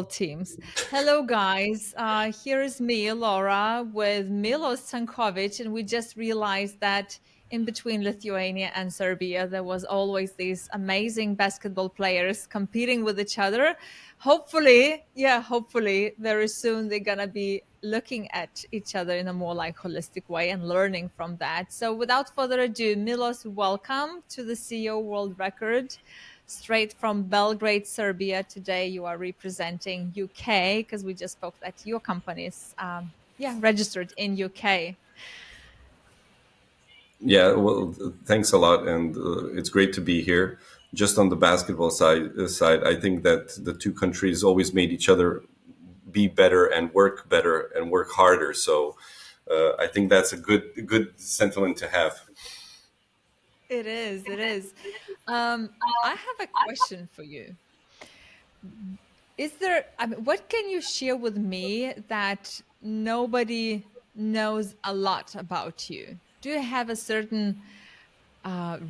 Teams. Hello, guys. Here is me, Laura, with Milos Cankovic, and we just realized that in between Lithuania and Serbia, there was always these amazing basketball players competing with each other. Hopefully, very soon they're gonna be looking at each other in a more like holistic way and learning from that. So, without further ado, Milos, welcome to the CEO World Record straight from Belgrade, Serbia. Today you are representing UK because we just spoke that your company is registered in UK. Yeah, well, thanks a lot, and it's great to be here. Just on the basketball side, I think that the two countries always made each other be better and work harder. So I think that's a good sentiment to have. It is. It is. I have a question for you. Is there, I mean, what can you share with me that nobody knows a lot about you? Do you have a certain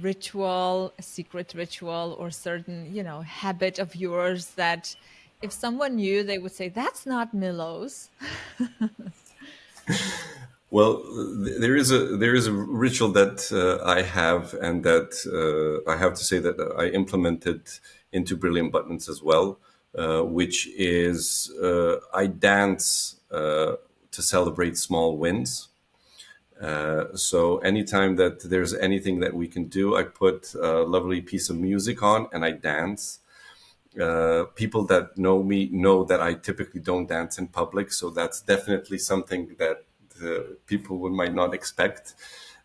ritual, a secret ritual, or certain, habit of yours that if someone knew, they would say, that's not Milos? Well, there is a ritual that I have, and that I have to say that I implemented into Brilliant Buttons as well, which is I dance to celebrate small wins. So anytime that there's anything that we can do, I put a lovely piece of music on and I dance. People that know me know that I typically don't dance in public, so that's definitely something that people might not expect.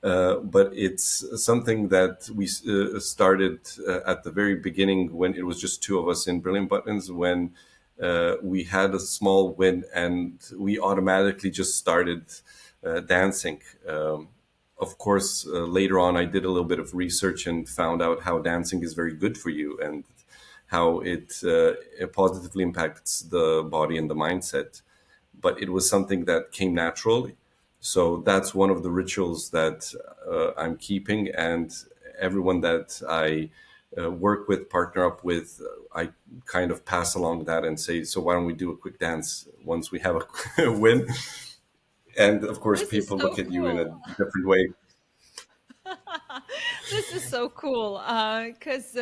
But it's something that we started at the very beginning when it was just two of us in Brilliant Buttons, when we had a small win and we automatically just started dancing. Of course, later on, I did a little bit of research and found out how dancing is very good for you and how it positively impacts the body and the mindset. But it was something that came naturally. So that's one of the rituals that I'm keeping, and everyone that I work with, partner up with, I kind of pass along that and say, so why don't we do a quick dance once we have a win? And of course, This is people so look at you in a cool. different way. This is so cool because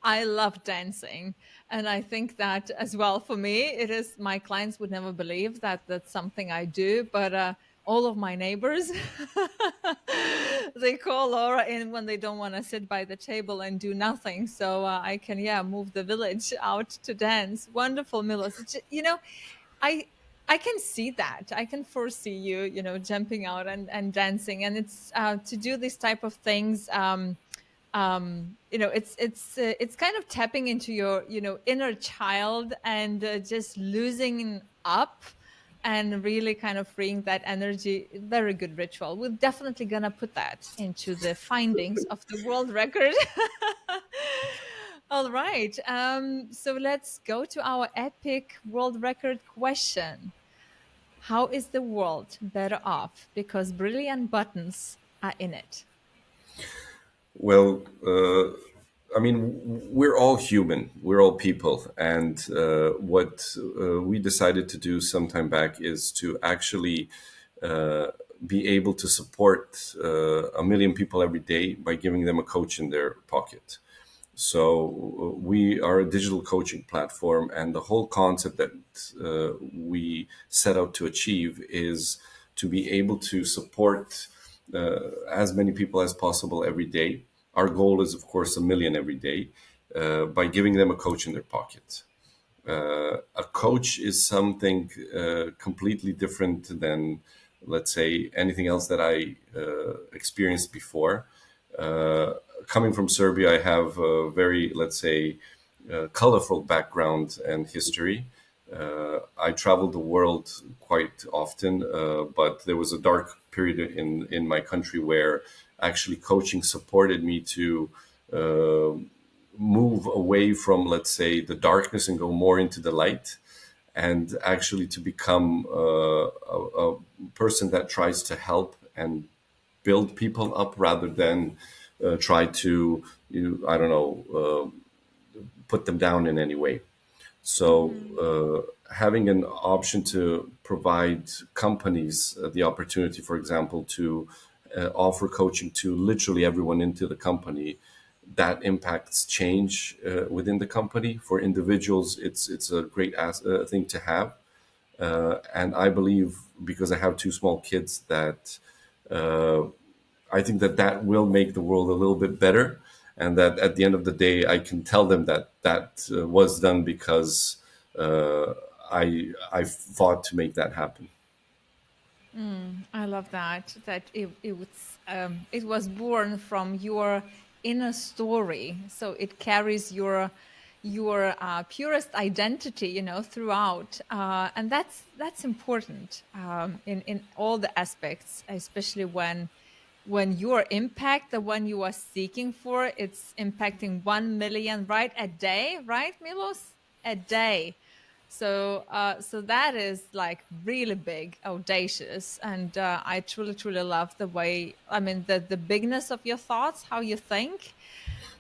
I love dancing. And I think that as well for me, it is my clients would never believe that that's something I do. But all of my neighbors, they call Laura in when they don't want to sit by the table and do nothing. So I can, move the village out to dance. Wonderful, Milos. I I can see that. I can foresee you, jumping out and dancing, and it's to do these type of things. It's kind of tapping into your, inner child and just losing up and really kind of freeing that energy. Very good ritual. We're definitely gonna put that into the findings of the world record. All right. So let's go to our epic world record question. How is the world better off because brilliant buttons are in it? Well, I mean, we're all human, we're all people. And what we decided to do some time back is to actually uh, be able to support a million people every day by giving them a coach in their pocket. So we are a digital coaching platform, and the whole concept that we set out to achieve is to be able to support as many people as possible every day. Our goal is, of course, a million every day by giving them a coach in their pocket. A coach is something completely different than, let's say, anything else that I experienced before. Uh, Coming from Serbia, I have a very, let's say, colorful background and history. I traveled the world quite often, but there was a dark period in my country where actually coaching supported me to move away from, let's say, the darkness and go more into the light, and actually to become a person that tries to help and build people up rather than try to, I don't know, put them down in any way. So having an option to provide companies the opportunity, for example, to offer coaching to literally everyone into the company, that impacts change within the company. For individuals, it's a great thing to have. And I believe, because I have two small kids, that I think that that will make the world a little bit better, and that at the end of the day, I can tell them that that was done because I fought to make that happen. I love that. That it was born from your inner story, so it carries your purest identity, throughout, and that's important in all the aspects, especially when your impact, the one you are seeking for, it's impacting 1 million, right, a day, right, Milos, a day. So that is like really big, audacious, and I truly, truly love the way. I mean, the bigness of your thoughts, how you think.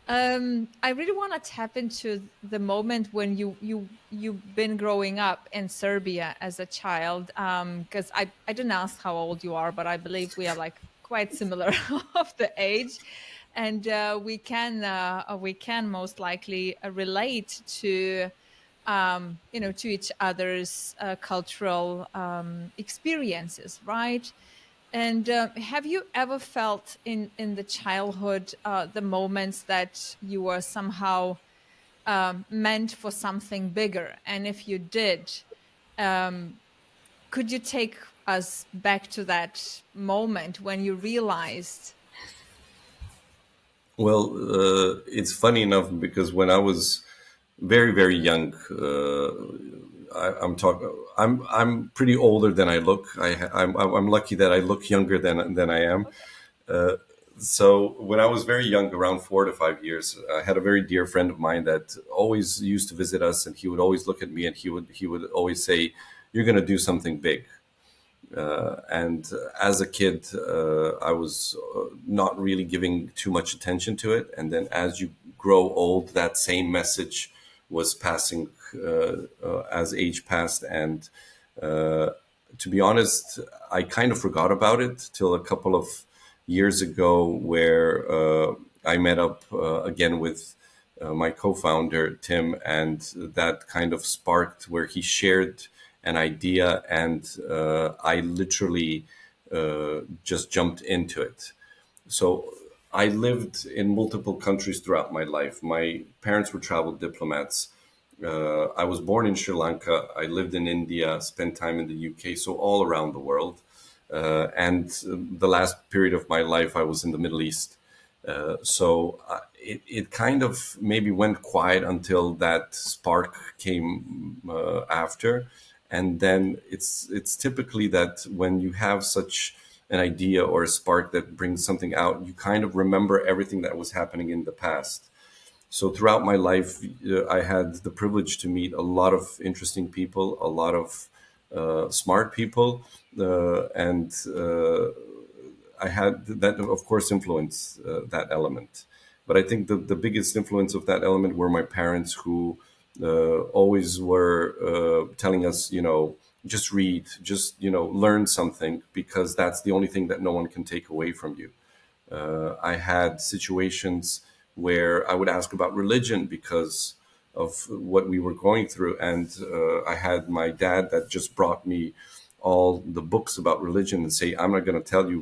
I really want to tap into the moment when you've been growing up in Serbia as a child. Because I didn't ask how old you are, but I believe we are like quite similar of the age, and we can most likely relate to to each other's cultural experiences, right? And have you ever felt in the childhood the moments that you were somehow meant for something bigger? And if you did, um, could you take us back to that moment when you realized? Well, it's funny enough because when I was very very young, I'm pretty older than I look. I'm lucky that I look younger than I am. Okay. So when I was very young, around 4 to 5 years, I had a very dear friend of mine that always used to visit us, and he would always look at me and he would always say, "You're going to do something big." And as a kid, I was not really giving too much attention to it. And then as you grow old, that same message was passing as age passed. And to be honest, I kind of forgot about it till a couple of years ago, where I met up again with my co-founder Tim, and that kind of sparked where he shared an idea, and I literally just jumped into it. So I lived in multiple countries throughout my life. My parents were travel diplomats. I was born in Sri Lanka. I lived in India, spent time in the UK, so all around the world. And the last period of my life, I was in the Middle East. It kind of maybe went quiet until that spark came after. And then it's typically that when you have such an idea or a spark that brings something out, you kind of remember everything that was happening in the past. So throughout my life, I had the privilege to meet a lot of interesting people, a lot of smart people, and I had that, of course, influence that element. But I think the biggest influence of that element were my parents, who always were telling us, just read, just, learn something, because that's the only thing that no one can take away from you. I had situations where I would ask about religion because of what we were going through. And I had my dad that just brought me all the books about religion and say, "I'm not going to tell you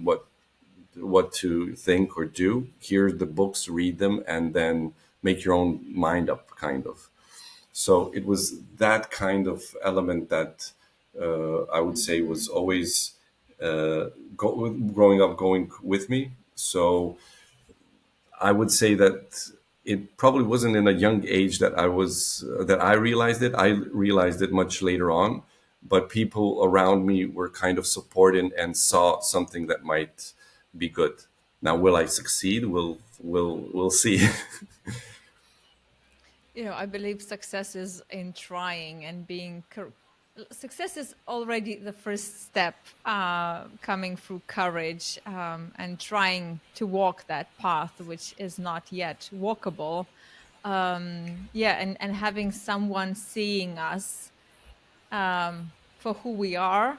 what to think or do. Here's the books, read them, and then make your own mind up," kind of. So it was that kind of element that I would say was Mhm. always growing up going with me. So I would say that it probably wasn't in a young age that I realized it. I realized it much later on, but people around me were kind of supporting and saw something that might be good. Now, will I succeed? We'll see. I believe success is in trying and success is already the first step, coming through courage, and trying to walk that path, which is not yet walkable. Yeah, and having someone seeing us for who we are,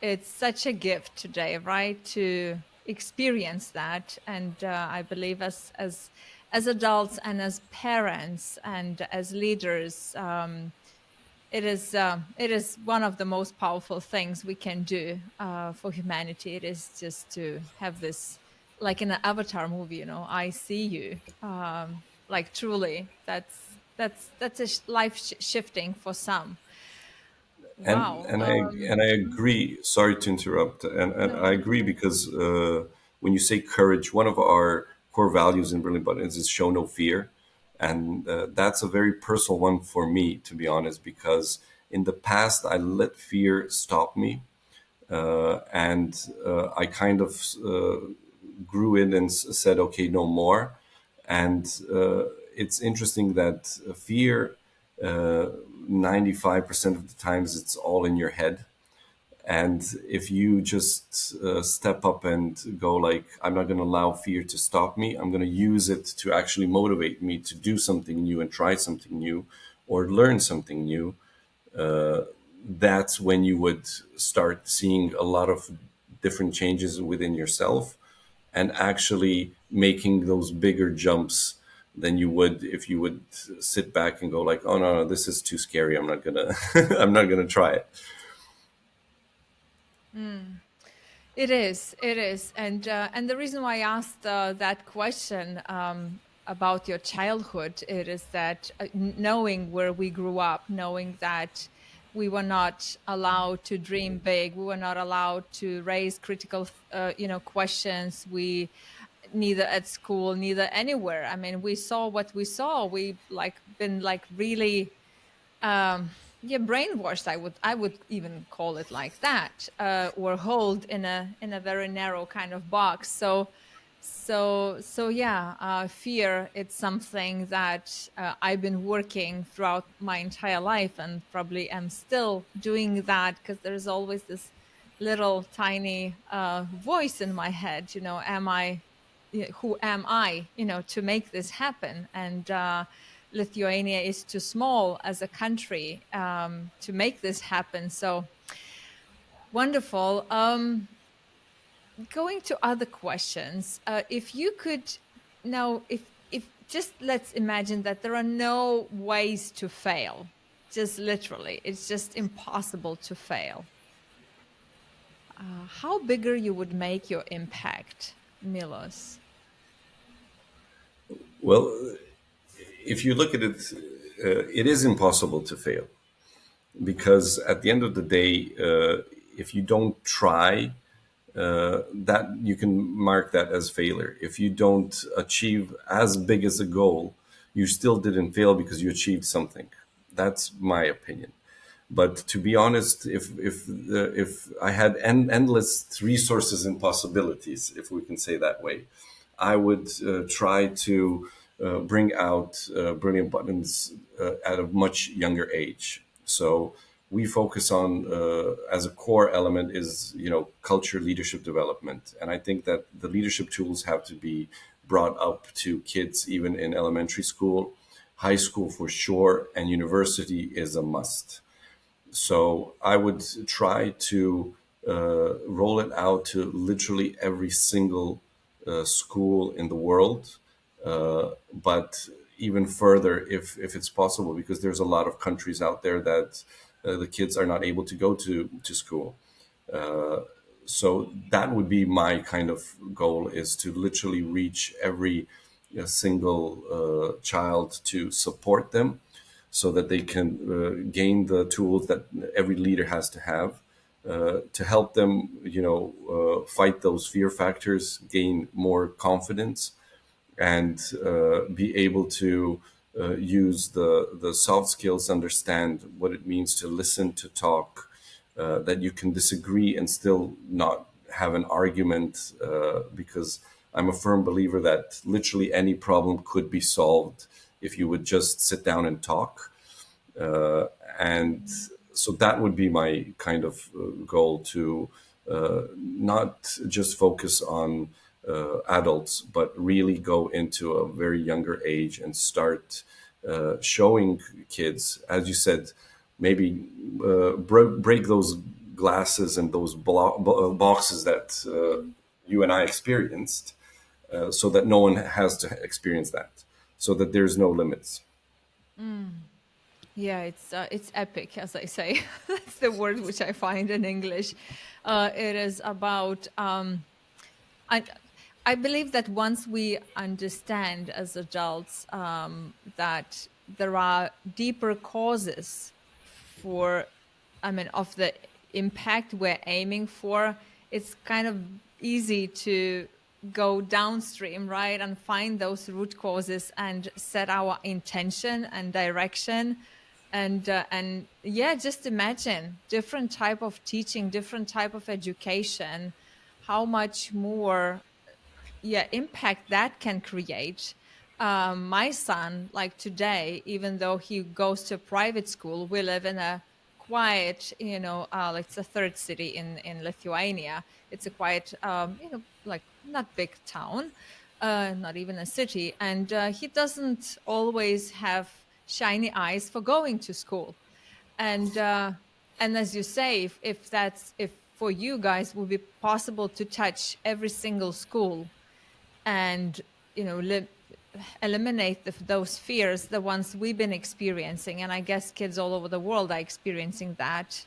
it's such a gift today, right? To experience that. And I believe as adults and as parents and as leaders, it is one of the most powerful things we can do for humanity. It is just to have this, like in an Avatar movie, you know, I see you. Like truly, that's a life shifting for some. Wow. And I agree. Sorry to interrupt, and No, I no. agree because when you say courage, one of our core values in Brilliant Buttons is show no fear, and that's a very personal one for me, to be honest, because in the past I let fear stop me, and I kind of grew in and said, okay, no more. And it's interesting that fear, 95% of the times, it's all in your head. And if you just step up and go like, I'm not going to allow fear to stop me. I'm going to use it to actually motivate me to do something new and try something new or learn something new. That's when you would start seeing a lot of different changes within yourself and actually making those bigger jumps than you would if you would sit back and go like, oh no, no, this is too scary, I'm not gonna I'm not gonna try it. Mm. It is, and the reason why I asked that question about your childhood, it is that knowing where we grew up, knowing that we were not allowed to dream big, we were not allowed to raise critical, questions. We neither at school, neither anywhere. I mean, we saw what we saw. We like been like really yeah, brainwashed. I would even call it like that, or hold in a very narrow kind of box. So yeah, fear, it's something that I've been working throughout my entire life, and probably am still doing that, because there's always this little tiny voice in my head, you know, am I, who am I, you know, to make this happen? And Lithuania is too small as a country to make this happen. So wonderful. Going to other questions, if you could now, if just let's imagine that there are no ways to fail, just literally, it's just impossible to fail. How bigger you would make your impact, Milos? Well, if you look at it, it is impossible to fail because at the end of the day, if you don't try, that you can mark that as failure. If you don't achieve as big as a goal, you still didn't fail because you achieved something. That's my opinion. But to be honest, if I had endless resources and possibilities, if we can say that way, I would try to bring out brilliant buttons at a much younger age. So we focus on as a core element is culture leadership development, and I think that the leadership tools have to be brought up to kids even in elementary school, high school for sure, and university is a must. So I would try to roll it out to literally every single school in the world, but even further if it's possible, because there's a lot of countries out there that the kids are not able to go to school. So that would be my kind of goal, is to literally reach every single child to support them so that they can gain the tools that every leader has to have to help them, fight those fear factors, gain more confidence, and be able to use the soft skills, understand what it means to listen, to talk, that you can disagree and still not have an argument, because I'm a firm believer that literally any problem could be solved if you would just sit down and talk. And so that would be my kind of goal, to not just focus on adults, but really go into a very younger age and start showing kids, as you said, maybe break those glasses and those boxes that you and I experienced, so that no one has to experience that, so that there's no limits. Yeah, it's epic, as I say. That's the word which I find in English. It is about I I believe that once we understand as adults that there are deeper causes for, I mean, of the impact we're aiming for, it's kind of easy to go downstream, right, and find those root causes and set our intention and direction. And yeah, just imagine different type of teaching, different type of education, how much more, yeah, impact that can create. My son, like today, even though he goes to a private school, we live in a quiet, like it's a third city in Lithuania. It's a quiet, like not big town, not even a city, and he doesn't always have shiny eyes for going to school. And uh and as you say, if for you guys would be possible to touch every single school and eliminate those fears, the ones we've been experiencing, and I guess kids all over the world are experiencing that.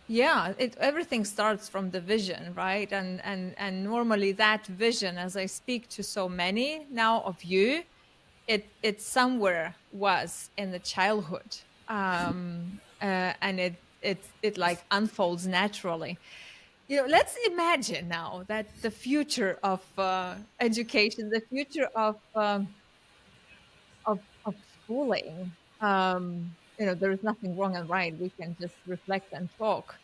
Yeah, everything starts from the vision, right? And normally that vision, as I speak to so many now of you, it somewhere was in the childhood, and it like unfolds naturally. Let's imagine now that the future of education, the future of schooling, there is nothing wrong and right. We can just reflect and talk.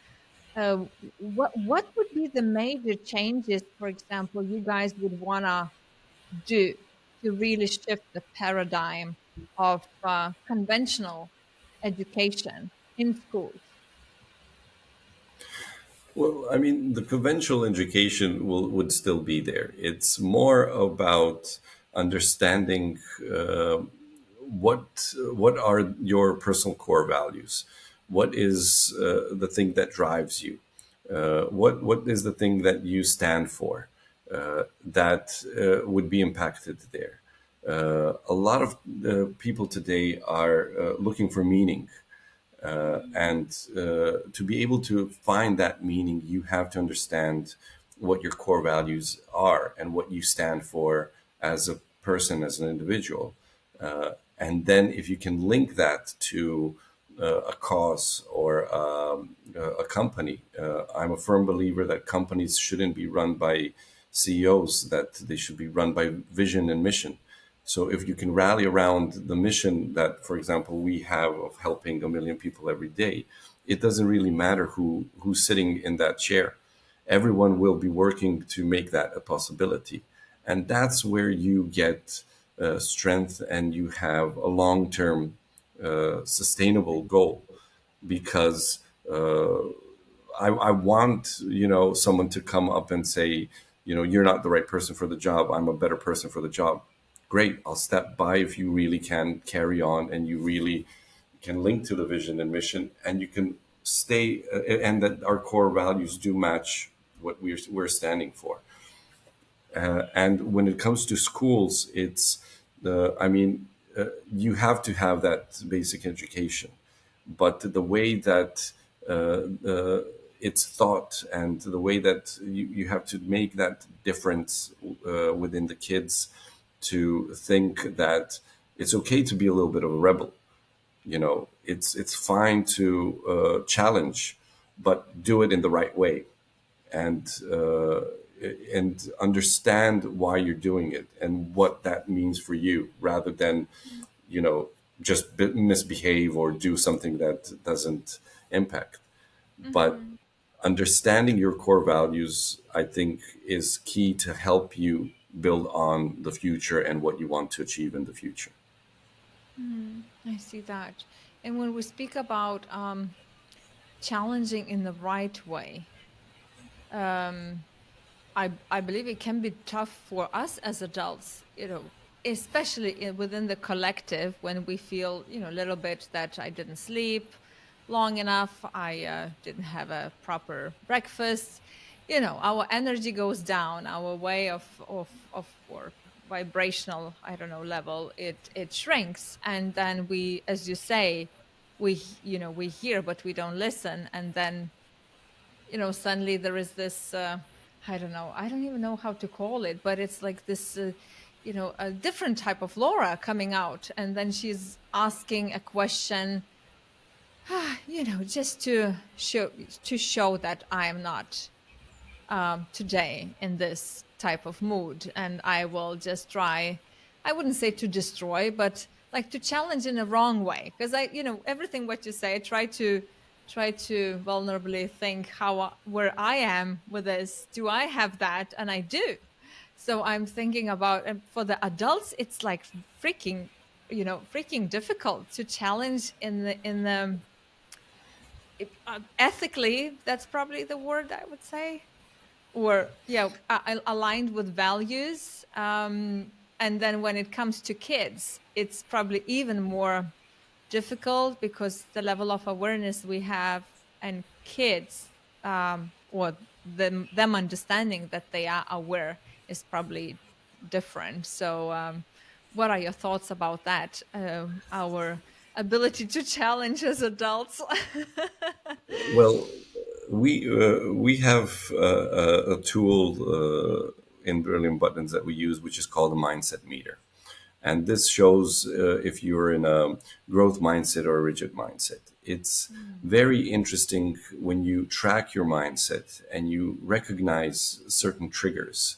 What would be the major changes, for example, you guys would wanna do to really shift the paradigm of conventional education in schools? Well, I mean, the conventional education would still be there. It's more about understanding what are your personal core values. What is the thing that drives you? What is the thing that you stand for that would be impacted there? A lot of people today are looking for meaning, and to be able to find that meaning, you have to understand what your core values are and what you stand for as a person, as an individual. And then, if you can link that to a cause or a company, I'm a firm believer that companies shouldn't be run by CEOs, that they should be run by vision and mission. So if you can rally around the mission that, for example, we have of helping 1 million people every day, it doesn't really matter who's sitting in that chair. Everyone will be working to make that a possibility, and that's where you get strength and you have a long-term, sustainable goal. Because I want someone to come up and say, you're not the right person for the job. I'm a better person for the job. Great, I'll step by if you really can carry on and you really can link to the vision and mission, and you can stay, and that our core values do match what we're standing for. And when it comes to schools, it's I mean, you have to have that basic education, but the way that it's thought and the way that you have to make that difference within the kids, to think that it's okay to be a little bit of a rebel. It's fine to challenge, but do it in the right way, and understand why you're doing it and what that means for you, rather than you know just misbehave or do something that doesn't impact. But Mm-hmm. understanding your core values, I think, is key to help you build on the future and what you want to achieve in the future. I see that. And when we speak about challenging in the right way, I believe it can be tough for us as adults, especially within the collective when we feel, a little bit that I didn't sleep long enough, I didn't have a proper breakfast. Our energy goes down, our way of or vibrational, I don't know, level, it shrinks, and then we, as you say, we hear but we don't listen, and then suddenly there is this, I don't know, I don't even know how to call it, but it's like this, a different type of Laura coming out, and then she's asking a question, just to show that I am not today in this type of mood, and I will just try, I wouldn't say to destroy, but like to challenge in a wrong way, because everything what you say, I try to vulnerably think where I am with this. Do I have that? And I do. So I'm thinking about, and for the adults it's like freaking difficult to challenge ethically, that's probably the word I would say, or yeah, aligned with values. And then when it comes to kids, it's probably even more difficult because the level of awareness we have, and kids, or them understanding that they are aware, is probably different. So what are your thoughts about that, our ability to challenge as adults? Well, we have a tool in Berlin Buttons that we use, which is called a mindset meter, and this shows if you're in a growth mindset or a rigid mindset. It's Mm, very interesting when you track your mindset and you recognize certain triggers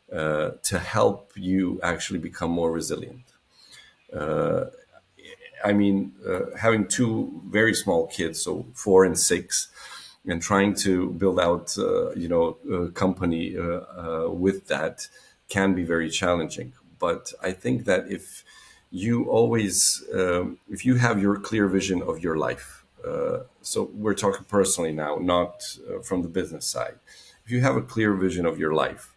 to help you actually become more resilient. I mean, having two very small kids, so 4 and 6, and trying to build out, a company with that can be very challenging. But I think that if you have your clear vision of your life, so we're talking personally now, not from the business side. If you have a clear vision of your life,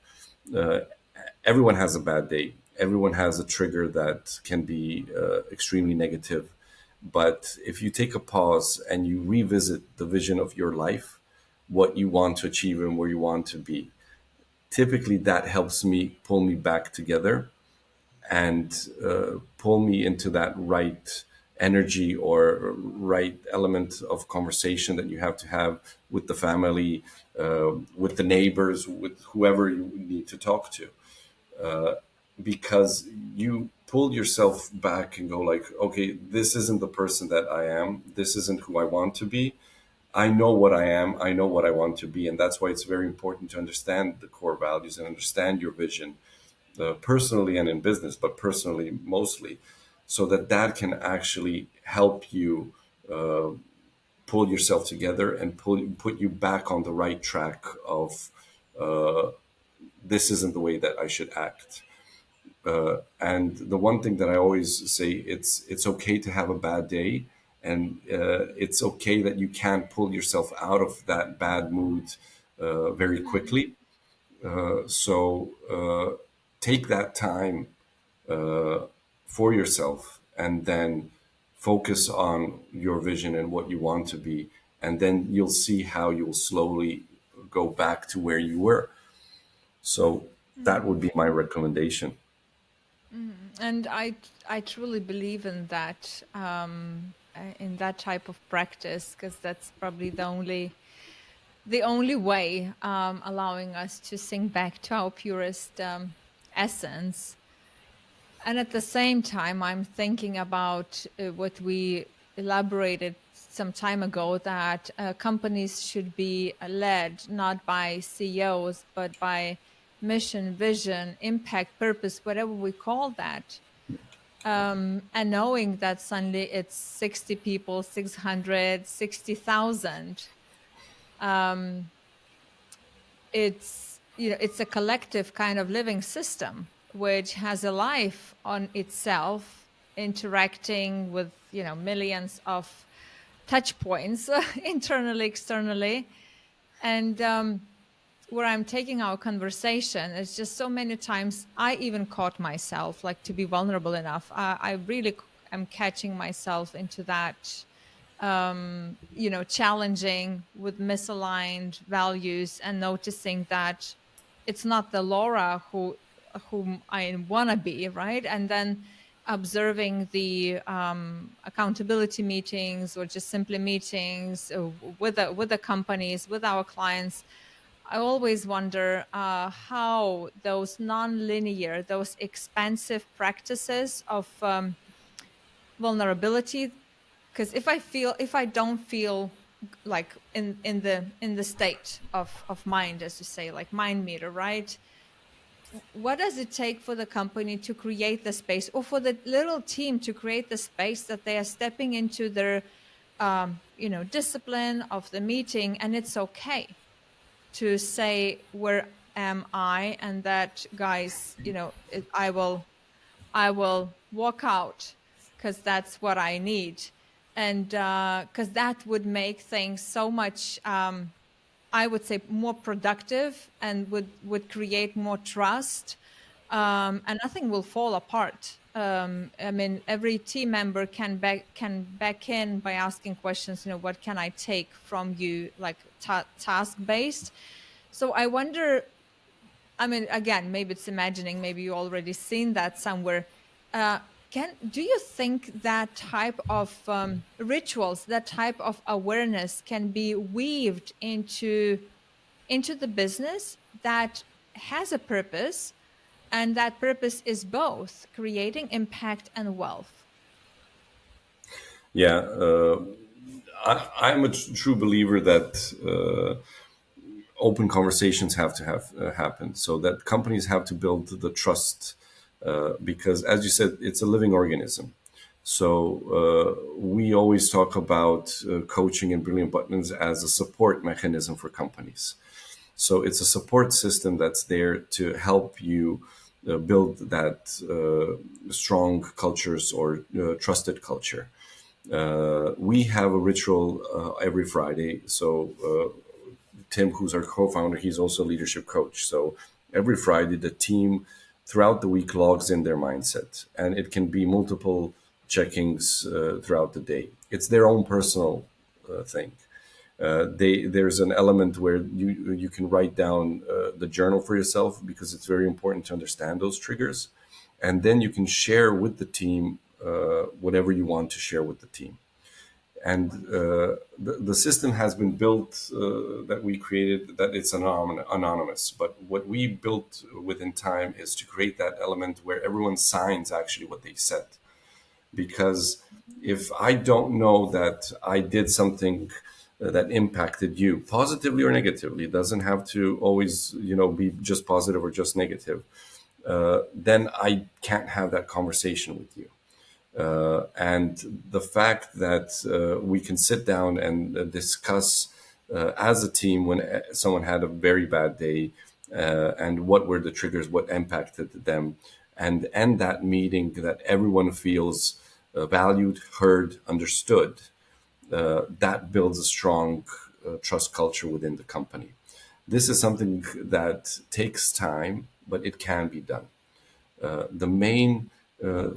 everyone has a bad day. Everyone has a trigger that can be extremely negative. But if you take a pause and you revisit the vision of your life, what you want to achieve and where you want to be, typically that helps me pull me back together and pull me into that right energy or right element of conversation that you have to have with the family, with the neighbors, with whoever you need to talk to, because you pull yourself back and go like, okay, this isn't the person that I am, this isn't who I want to be. I know what I am, I know what I want to be, and that's why it's very important to understand the core values and understand your vision, personally and in business, but personally mostly, so that that can actually help you pull yourself together and put you back on the right track of this isn't the way that I should act. And the one thing that I always say, it's okay to have a bad day, and it's okay that you can't pull yourself out of that bad mood very mm, quickly. So take that time for yourself, and then focus on your vision and what you want to be, and then you'll see how you'll slowly go back to where you were. So that would mm. be my recommendation. And I truly believe in that, in that type of practice, because that's probably the only way, allowing us to sink back to our purest essence. And at the same time, I'm thinking about what we elaborated some time ago, that companies should be led not by CEOs, but by mission, vision, impact, purpose, whatever we call that. And knowing that suddenly it's 60 people, 660,000, it's a collective kind of living system which has a life on itself, interacting with millions of touch points internally, externally, and where I'm taking our conversation is just so many times I even caught myself, like, to be vulnerable enough. I really am catching myself into that, challenging with misaligned values, and noticing that it's not the Laura whom I want to be, right? And then observing the accountability meetings, or just simply meetings with the companies, with our clients. I always wonder how those non-linear, those expansive practices of vulnerability. Because if I don't feel like in the state of mind, as you say, like mind meter, right? What does it take for the company to create the space, or for the little team to create the space that they are stepping into their discipline of the meeting, and it's okay to say, where am I? And that, guys, I will walk out, because that's what I need. And because that would make things so much, I would say, more productive, and would create more trust, and nothing will fall apart. I mean, every team member can back in by asking questions. What can I take from you, like task based? So I wonder. I mean, again, maybe it's imagining. Maybe you already seen that somewhere. Uh, can do you think that type of rituals, that type of awareness, can be weaved into the business that has a purpose, and that purpose is both creating impact and wealth? Yeah, I'm a true believer that open conversations have to have happen, so that companies have to build the trust, because, as you said, it's a living organism. So we always talk about coaching and Brilliant Buttons as a support mechanism for companies. So it's a support system that's there to help you build that strong cultures, or trusted culture. We have a ritual every Friday. So Tim, who's our co-founder, he's also a leadership coach. So every Friday, the team throughout the week logs in their mindset, and it can be multiple checkings throughout the day. It's their own personal thing. There's an element where you can write down the journal for yourself, because it's very important to understand those triggers, and then you can share with the team whatever you want to share with the team. And the system has been built that we created, that it's anonymous. But what we built within time is to create that element where everyone signs actually what they said. Because if I don't know that I did something that impacted you positively or negatively, it doesn't have to always, be just positive or just negative, then I can't have that conversation with you. And the fact that we can sit down and discuss as a team when someone had a very bad day, and what were the triggers, what impacted them, and end that meeting that everyone feels valued, heard, understood, that builds a strong trust culture within the company. This is something that takes time, but it can be done. The main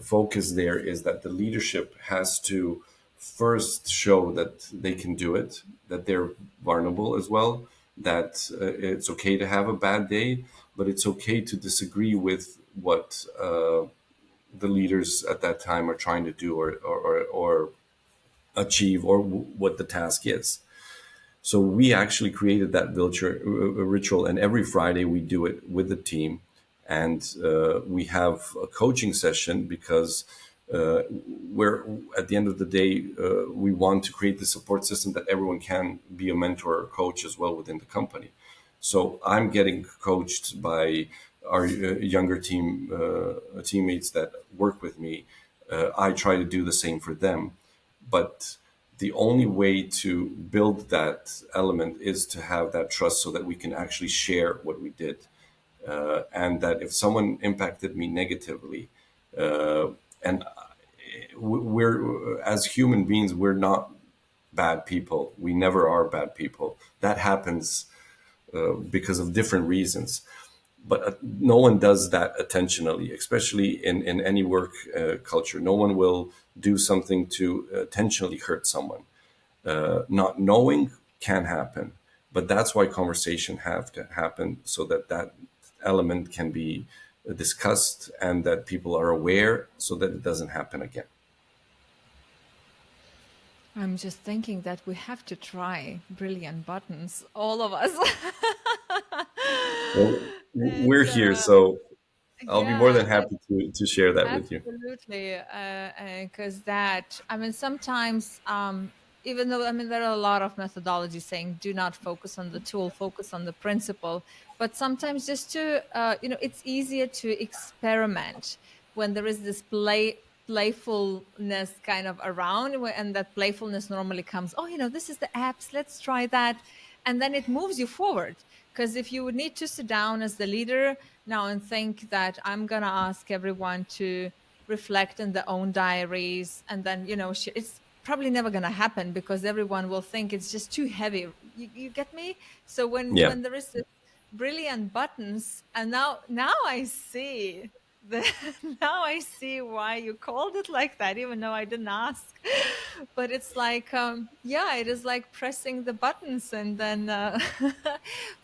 focus there is that the leadership has to first show that they can do it, that they're vulnerable as well, that it's okay to have a bad day, but it's okay to disagree with what the leaders at that time are trying to do, or achieve, or what the task is. So we actually created that ritual, and every Friday we do it with the team, and we have a coaching session, because we're at the end of the day, we want to create the support system that everyone can be a mentor or coach as well within the company. So I'm getting coached by our younger teammates that work with me. I try to do the same for them, but the only way to build that element is to have that trust, so that we can actually share what we did. And that if someone impacted me negatively, and we're, as human beings, we're not bad people. We never are bad people. That happens because of different reasons. But no one does that intentionally, especially in any work culture. No one will do something to intentionally hurt someone. Not knowing can happen, but that's why conversation have to happen, so that that element can be discussed and that people are aware, so that it doesn't happen again. I'm just thinking that we have to try brilliant buttons, all of us. Well, we're And here, so I'll be more yeah, than happy to share that with you. absolutely. Because that, I mean, sometimes, even though, I mean, there are a lot of methodologies saying do not focus on the tool, focus on the principle. But sometimes just to, it's easier to experiment when there is this playfulness kind of around, and that playfulness normally comes, oh, this is the apps, let's try that. And then it moves you forward. Because if you would need to sit down as the leader now and think that I'm going to ask everyone to reflect in their own diaries, and then, it's probably never going to happen because everyone will think it's just too heavy. You get me? So Yeah. when there is this brilliant buttons, and now I see the now I see why you called it like that, even though I didn't ask. But it's like, yeah, it is like pressing the buttons and then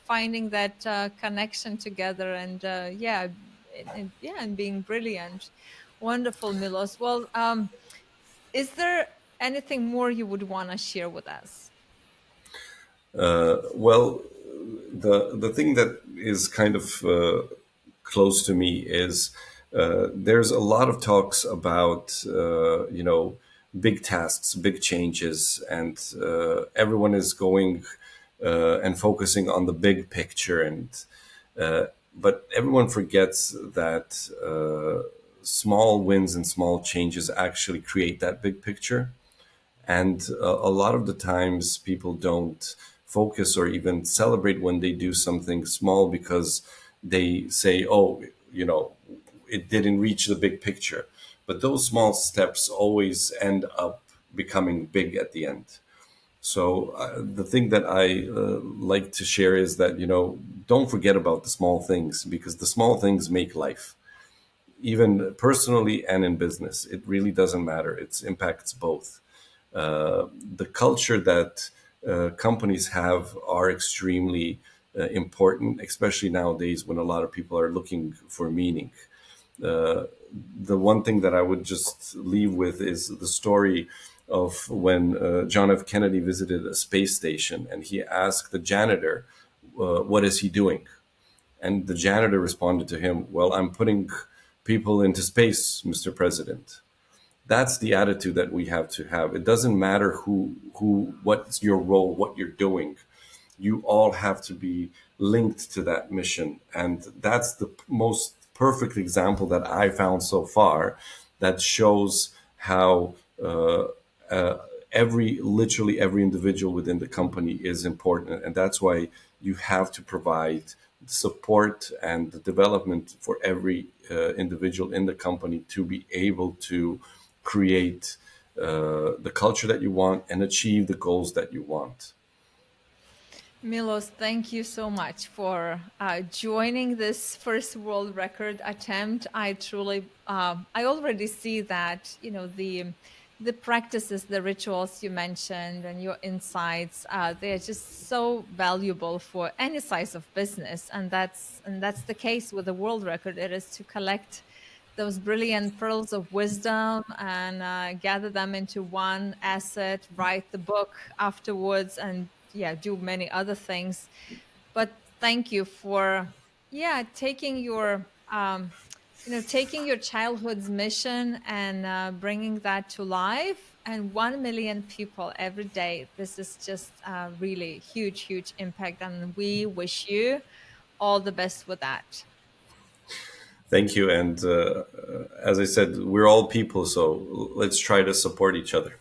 finding that connection together, and yeah, yeah, and being brilliant. Wonderful, Milos. Well, is there anything more you would want to share with us? Well, the thing that is kind of close to me is there's a lot of talks about big tasks, big changes, and everyone is going and focusing on the big picture, and but everyone forgets that small wins and small changes actually create that big picture. And a lot of the times people don't focus or even celebrate when they do something small, because they say, oh, it didn't reach the big picture. But those small steps always end up becoming big at the end. So the thing that I like to share is that, don't forget about the small things, because the small things make life, even personally and in business. It really doesn't matter. It impacts both. The culture that companies have are extremely important, especially nowadays when a lot of people are looking for meaning. The one thing that I would just leave with is the story of when John F. Kennedy visited a space station and he asked the janitor, what is he doing? And the janitor responded to him, well, I'm putting people into space, Mr. President. That's the attitude that we have to have. It doesn't matter what's your role, what you're doing. You all have to be linked to that mission. And that's the most perfect example that I found so far, that shows how literally every individual within the company is important. And that's why you have to provide support and the development for every individual in the company to be able to create the culture that you want and achieve the goals that you want. Milos, thank you so much for joining this first world record attempt. I truly, I already see that, the practices, the rituals you mentioned, and your insights, they're just so valuable for any size of business, and that's the case with the world record. It is to collect those brilliant pearls of wisdom and gather them into one asset, write the book afterwards, and yeah, do many other things. But thank you for, yeah, taking your childhood's mission and bringing that to life. And 1 million people every day. This is just really huge, huge impact. And we wish you all the best with that. Thank you. And as I said, we're all people, so let's try to support each other.